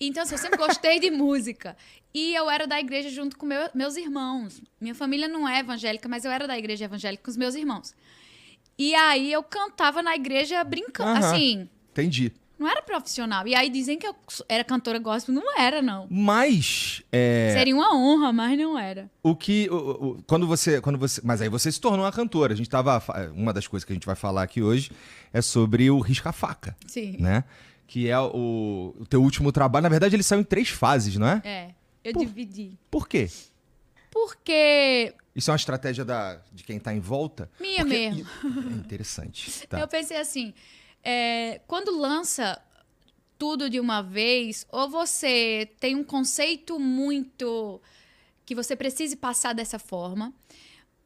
Então, assim, eu sempre gostei de música. E eu era da igreja junto com meus irmãos. Minha família não é evangélica, mas eu era da igreja evangélica com os meus irmãos. E aí eu cantava na igreja brincando, assim... Entendi. Não era profissional. E aí dizem que eu era cantora gospel. Não era, não. Mas... Seria uma honra, mas não era. Quando você... Mas aí você se tornou uma cantora. A gente tava... Uma das coisas que a gente vai falar aqui hoje é sobre o Risca-Faca. Sim. Né? Que é o teu último trabalho. Na verdade, ele saiu em 3 fases, não é? É. Eu dividi. Por quê? Porque... Isso é uma estratégia de quem tá em volta? Minha mesmo. É interessante. Tá. Eu pensei assim... quando lança tudo de uma vez, ou você tem um conceito muito que você precise passar dessa forma,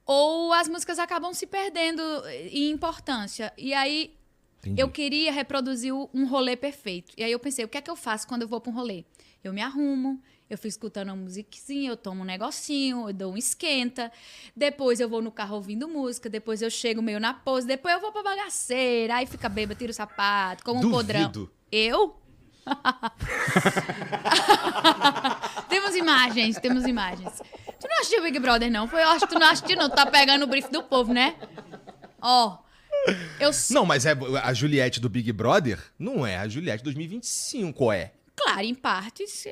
ou as músicas acabam se perdendo em importância. E aí Entendi. eu queria reproduzir um rolê perfeito. E aí eu pensei, o que é que eu faço quando eu vou para um rolê? Eu me arrumo, eu fico escutando uma musiquinha, eu tomo um negocinho, eu dou um esquenta. Depois eu vou no carro ouvindo música, depois eu chego meio na pose, depois eu vou pra bagaceira, aí fica bêbado, tiro o sapato, como um podrão. Eu? Temos imagens. Tu não assistiu Big Brother, não? Eu acho que tu não assistiu, não. Tu tá pegando o brief do povo, né? Ó... Não, mas a Juliette do Big Brother não é a Juliette 2025, é? Claro, em partes,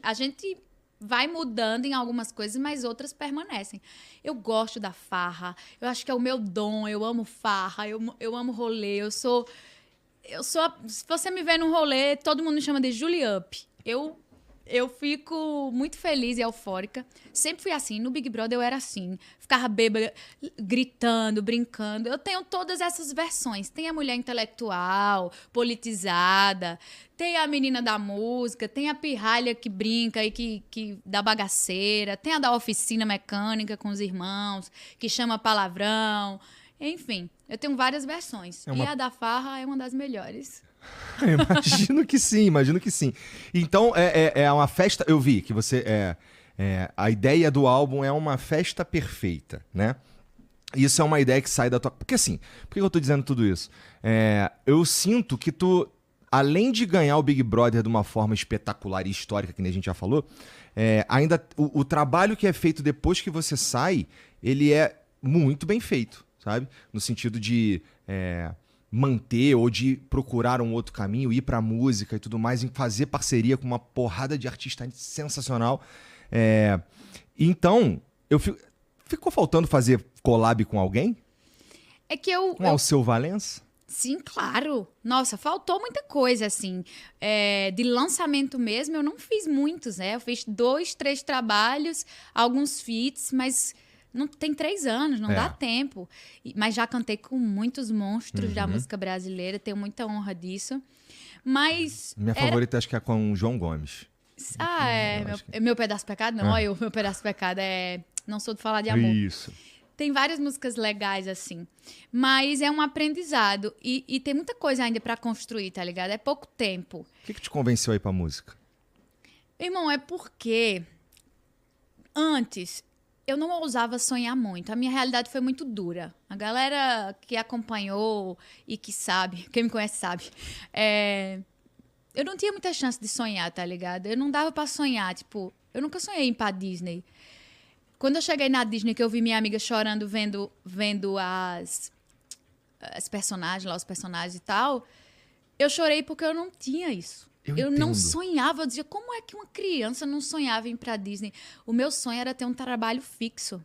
a gente vai mudando em algumas coisas, mas outras permanecem. Eu gosto da farra, eu acho que é o meu dom, eu amo farra, eu amo rolê, se você me vê num rolê, todo mundo me chama de Julie Up. Eu fico muito feliz e eufórica. Sempre fui assim. No Big Brother eu era assim. Ficava bêbada, gritando, brincando. Eu tenho todas essas versões. Tem a mulher intelectual, politizada. Tem a menina da música. Tem a pirralha que brinca e que dá bagaceira. Tem a da oficina mecânica com os irmãos, que chama palavrão. Enfim, eu tenho várias versões. E a da farra é uma das melhores. Imagino que sim. Então, é uma festa... Eu vi que você... a ideia do álbum é uma festa perfeita, né? Isso é uma ideia que sai da tua... Porque assim, por que eu tô dizendo tudo isso? Eu sinto que tu, além de ganhar o Big Brother de uma forma espetacular e histórica, que nem a gente já falou, ainda o trabalho que é feito depois que você sai, ele é muito bem feito, sabe? No sentido de... manter ou de procurar um outro caminho, ir pra música e tudo mais, em fazer parceria com uma porrada de artista sensacional. Então, ficou faltando fazer collab com alguém? É que Com Alceu Valença? Sim, claro. Nossa, faltou muita coisa, assim. De lançamento mesmo, eu não fiz muitos, né? Eu fiz 2, 3 trabalhos, alguns feats, mas... Não, tem 3 anos, não dá tempo. Mas já cantei com muitos monstros da música brasileira, tenho muita honra disso. Mas... Minha favorita acho que é com o João Gomes. Meu Pedaço Pecado? Não, olha, Meu Pedaço Pecado é Não Sou de Falar de Amor. Isso. Tem várias músicas legais, assim. Mas é um aprendizado. E tem muita coisa ainda pra construir, tá ligado? É pouco tempo. O que te convenceu aí pra música? Irmão, é porque... Antes... eu não ousava sonhar muito. A minha realidade foi muito dura. A galera que acompanhou e que sabe, quem me conhece sabe, eu não tinha muita chance de sonhar, tá ligado? Eu não dava pra sonhar, tipo, eu nunca sonhei em ir pra Disney. Quando eu cheguei na Disney, que eu vi minha amiga chorando vendo as personagens lá, os personagens e tal, eu chorei porque eu não tinha isso. Eu não sonhava, eu dizia, como é que uma criança não sonhava em ir pra Disney? O meu sonho era ter um trabalho fixo,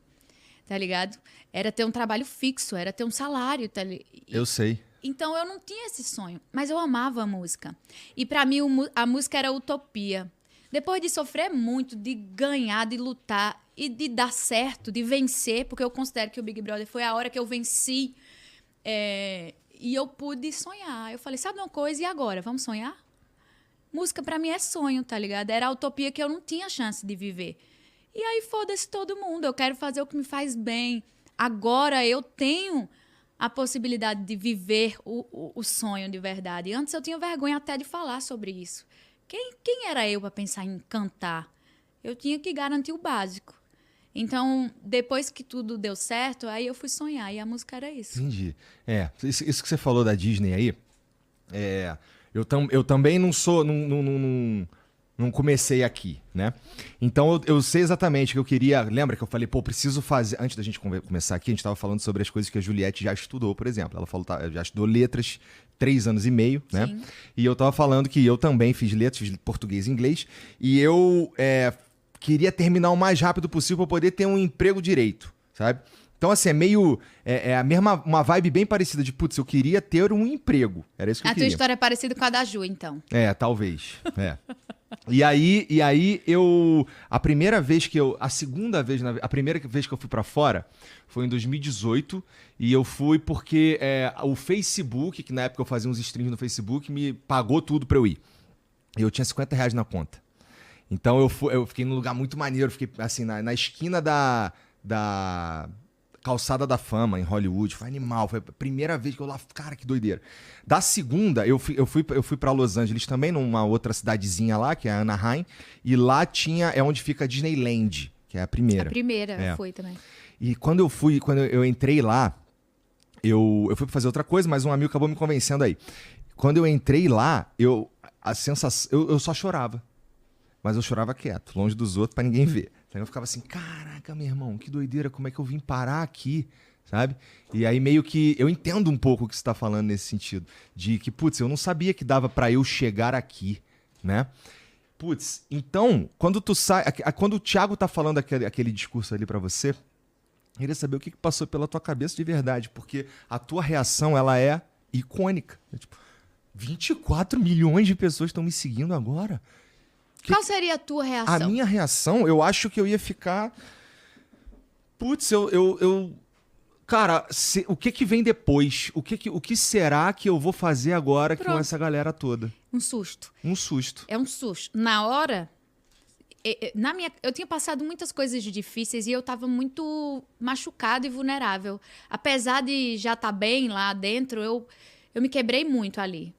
tá ligado? Era ter um trabalho fixo, era ter um salário, tá ligado? Eu sei. Então eu não tinha esse sonho, mas eu amava a música. E pra mim a música era utopia. Depois de sofrer muito, de ganhar, de lutar e de dar certo, de vencer, porque eu considero que o Big Brother foi a hora que eu venci, e eu pude sonhar. Eu falei, sabe uma coisa, e agora? Vamos sonhar? Música pra mim é sonho, tá ligado? Era a utopia que eu não tinha chance de viver. E aí foda-se todo mundo, eu quero fazer o que me faz bem. Agora eu tenho a possibilidade de viver o sonho de verdade. Antes eu tinha vergonha até de falar sobre isso. Quem era eu pra pensar em cantar? Eu tinha que garantir o básico. Então, depois que tudo deu certo, aí eu fui sonhar. E a música era isso. Entendi. Isso que você falou da Disney aí, eu também não sou... Não comecei aqui, né? Então eu sei exatamente o que eu queria. Lembra que eu falei, pô, preciso fazer. Antes da gente começar aqui, a gente estava falando sobre as coisas que a Juliette já estudou, por exemplo. Ela falou, já estudou letras 3 anos e meio, né? Sim. E eu tava falando que eu também fiz letras, fiz português e inglês. E eu queria terminar o mais rápido possível para poder ter um emprego direito, sabe? Então, assim, é meio. É a mesma. Uma vibe bem parecida de, putz, eu queria ter um emprego. Era isso que eu queria. A tua história é parecida com a da Ju, então. Talvez. E aí eu. A primeira vez que eu. A segunda vez. A primeira vez que eu fui pra fora foi em 2018. E eu fui porque o Facebook, que na época eu fazia uns streams no Facebook, me pagou tudo pra eu ir. E eu tinha R$50 na conta. Então eu fiquei num lugar muito maneiro. Fiquei assim, na esquina da Calçada da Fama, em Hollywood. Foi animal. Foi a primeira vez que eu lá... Cara, que doideira. Da segunda, eu fui pra Los Angeles também, numa outra cidadezinha lá, que é Anaheim. E lá é onde fica a Disneyland, que é a primeira. A primeira, foi também. E quando eu entrei lá, eu fui pra fazer outra coisa, mas um amigo acabou me convencendo aí. Quando eu entrei lá, a sensação... Eu só chorava. Mas eu chorava quieto, longe dos outros, pra ninguém ver. Então eu ficava assim, caraca, meu irmão, que doideira, como é que eu vim parar aqui, sabe? E aí meio que eu entendo um pouco o que você tá falando nesse sentido. De que, putz, eu não sabia que dava pra eu chegar aqui, né? Putz, então, quando tu sai... Quando o Thiago tá falando aquele discurso ali pra você, eu queria saber o que passou pela tua cabeça de verdade, porque a tua reação, ela é icônica. É tipo, 24 milhões de pessoas estão me seguindo agora. Qual seria a tua reação? A minha reação, eu acho que eu ia ficar... Putz, cara, o que vem depois? O que será que eu vou fazer agora com essa galera toda? Um susto. Um susto. É um susto. Na hora... eu tinha passado muitas coisas difíceis e eu estava muito machucada e vulnerável. Apesar de já estar bem lá dentro, eu me quebrei muito ali.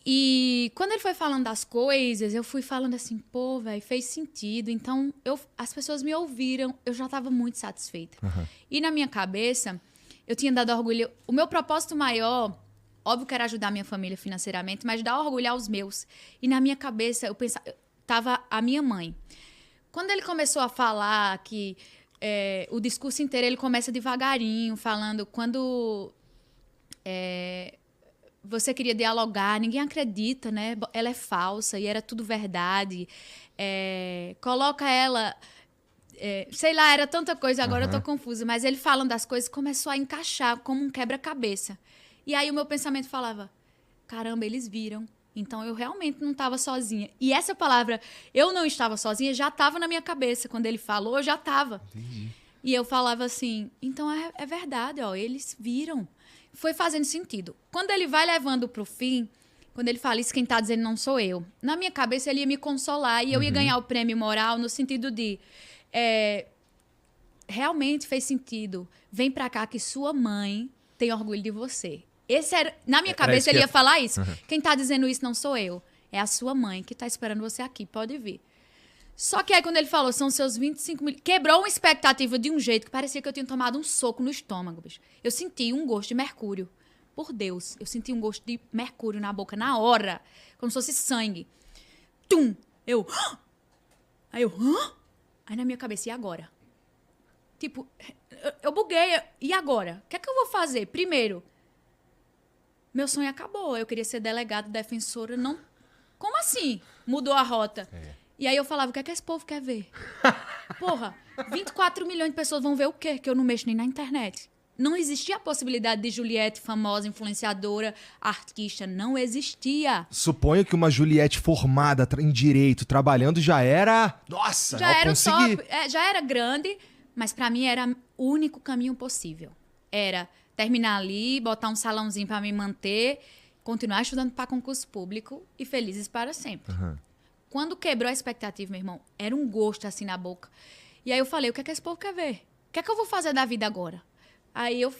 E quando ele foi falando das coisas, eu fui falando assim, pô, velho, fez sentido. Então, as pessoas me ouviram, eu já estava muito satisfeita. Uhum. E na minha cabeça, eu tinha dado orgulho. O meu propósito maior, óbvio que era ajudar minha família financeiramente, mas dar orgulho aos meus. E na minha cabeça, eu pensava, tava a minha mãe. Quando ele começou a falar que o discurso inteiro, ele começa devagarinho, falando quando... você queria dialogar, ninguém acredita, né? Ela é falsa e era tudo verdade. Coloca ela... sei lá, era tanta coisa, agora eu tô confusa. Mas ele falando das coisas, começou a encaixar como um quebra-cabeça. E aí o meu pensamento falava, caramba, eles viram. Então eu realmente não estava sozinha. E essa palavra, eu não estava sozinha, já estava na minha cabeça. Quando ele falou, eu já estava. E eu falava assim, então é verdade, ó, eles viram. Foi fazendo sentido. Quando ele vai levando pro fim, quando ele fala isso, quem tá dizendo não sou eu. Na minha cabeça, ele ia me consolar e eu ia ganhar o prêmio moral no sentido de... realmente fez sentido. Vem pra cá que sua mãe tem orgulho de você. Na minha cabeça, ele ia falar isso. Quem tá dizendo isso não sou eu. É a sua mãe que tá esperando você aqui. Pode vir. Só que aí, quando ele falou, são seus 25 mil... Quebrou uma expectativa de um jeito que parecia que eu tinha tomado um soco no estômago, bicho. Eu senti um gosto de mercúrio. Por Deus, eu senti um gosto de mercúrio na boca, na hora. Como se fosse sangue. Tum! Eu... Aí eu... Aí na minha cabeça, e agora? Tipo, eu buguei. E agora? O que é que eu vou fazer? Primeiro, meu sonho acabou. Eu queria ser delegada, defensora. Não... Como assim? Mudou a rota. E aí eu falava, o que é que esse povo quer ver? Porra, 24 milhões de pessoas vão ver o quê? Que eu não mexo nem na internet. Não existia a possibilidade de Juliette, famosa, influenciadora, artista. Não existia. Suponho que uma Juliette formada em direito, trabalhando, já era... Nossa, já era top. Já era grande, mas pra mim era o único caminho possível. Era terminar ali, botar um salãozinho pra me manter, continuar estudando pra concurso público e felizes para sempre. Quando quebrou a expectativa, meu irmão, era um gosto assim na boca. E aí eu falei, o que é que esse povo quer ver? O que é que eu vou fazer da vida agora? Aí eu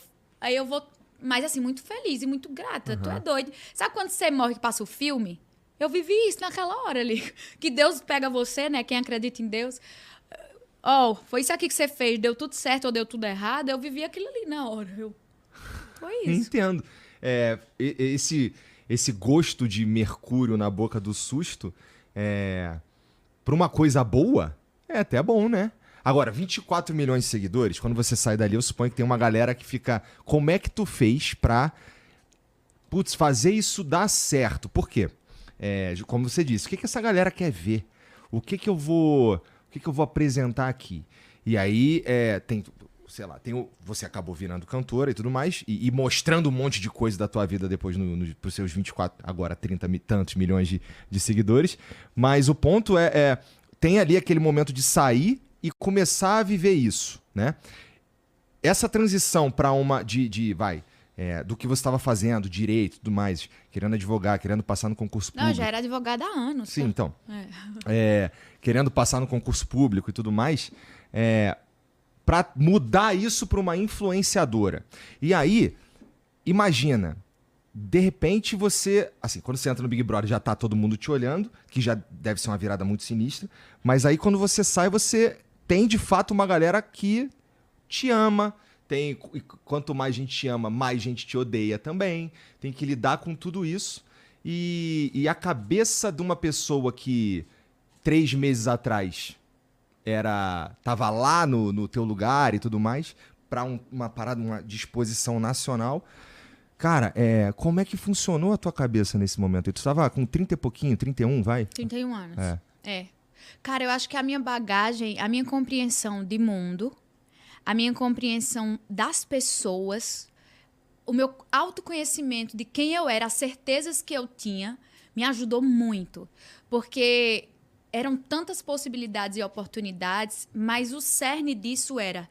vou, mas assim, muito feliz e muito grata. Tu é doido. Sabe quando você morre que passa o filme? Eu vivi isso naquela hora ali. Que Deus pega você, né? Quem acredita em Deus. Foi isso aqui que você fez. Deu tudo certo ou deu tudo errado? Eu vivi aquilo ali na hora. Foi isso. Entendo. Esse gosto de mercúrio na boca do susto... pra uma coisa boa, é até bom, né? Agora, 24 milhões de seguidores, quando você sai dali, eu suponho que tem uma galera que fica... Como é que tu fez pra, fazer isso dar certo? Por quê? Como você disse, o que essa galera quer ver? O que eu vou apresentar aqui? E aí, você acabou virando cantora e tudo mais, e mostrando um monte de coisa da tua vida depois pros seus 24, agora 30 e tantos milhões de seguidores. Mas o ponto tem ali aquele momento de sair e começar a viver isso, né? Essa transição para uma do que você estava fazendo, direito e tudo mais, querendo advogar, querendo passar no concurso público. Não, eu já era advogada há anos. Sim, então. Querendo passar no concurso público e tudo mais, para mudar isso para uma influenciadora. E aí, imagina, de repente você, assim, quando você entra no Big Brother já tá todo mundo te olhando, que já deve ser uma virada muito sinistra, mas aí quando você sai, você tem de fato uma galera que te ama, e quanto mais gente te ama, mais gente te odeia também, tem que lidar com tudo isso. E a cabeça de uma pessoa que 3 meses atrás tava lá no teu lugar e tudo mais, para uma parada, uma disposição nacional. Cara, como é que funcionou a tua cabeça nesse momento? Tu tava com 30 e pouquinho, 31, vai? 31 anos. Cara, eu acho que a minha bagagem, a minha compreensão de mundo, a minha compreensão das pessoas, o meu autoconhecimento de quem eu era, as certezas que eu tinha, me ajudou muito. Porque eram tantas possibilidades e oportunidades, mas o cerne disso era: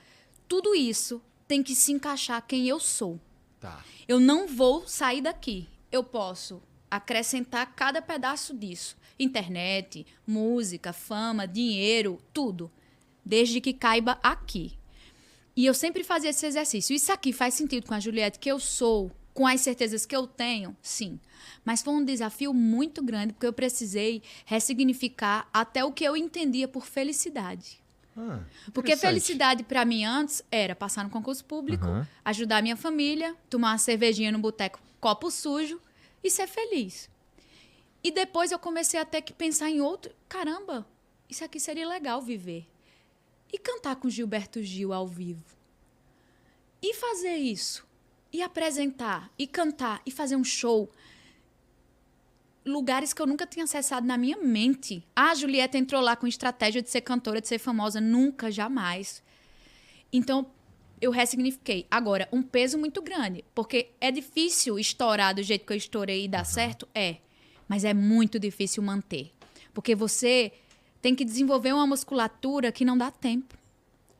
tudo isso tem que se encaixar quem eu sou. Tá. Eu não vou sair daqui. Eu posso acrescentar cada pedaço disso. Internet, música, fama, dinheiro, tudo. Desde que caiba aqui. E eu sempre fazia esse exercício. Isso aqui faz sentido com a Juliette que eu sou, com as certezas que eu tenho? Sim. Mas foi um desafio muito grande, porque eu precisei ressignificar até o que eu entendia por felicidade. Porque felicidade para mim antes era passar no concurso público, ajudar a minha família, tomar uma cervejinha no boteco, copo sujo e ser feliz. E depois eu comecei a ter que pensar em outro... Caramba, isso aqui seria legal viver. E cantar com Gilberto Gil ao vivo. E fazer isso. E apresentar, e cantar, e fazer um show. Lugares que eu nunca tinha acessado na minha mente. A Juliette entrou lá com estratégia de ser cantora, de ser famosa. Nunca, jamais. Então, eu ressignifiquei. Agora, um peso muito grande. Porque é difícil estourar do jeito que eu estourei e dar certo? Mas é muito difícil manter. Porque você tem que desenvolver uma musculatura que não dá tempo.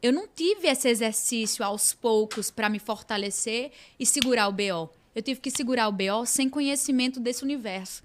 Eu não tive esse exercício aos poucos para me fortalecer e segurar o BO. Eu tive que segurar o BO sem conhecimento desse universo.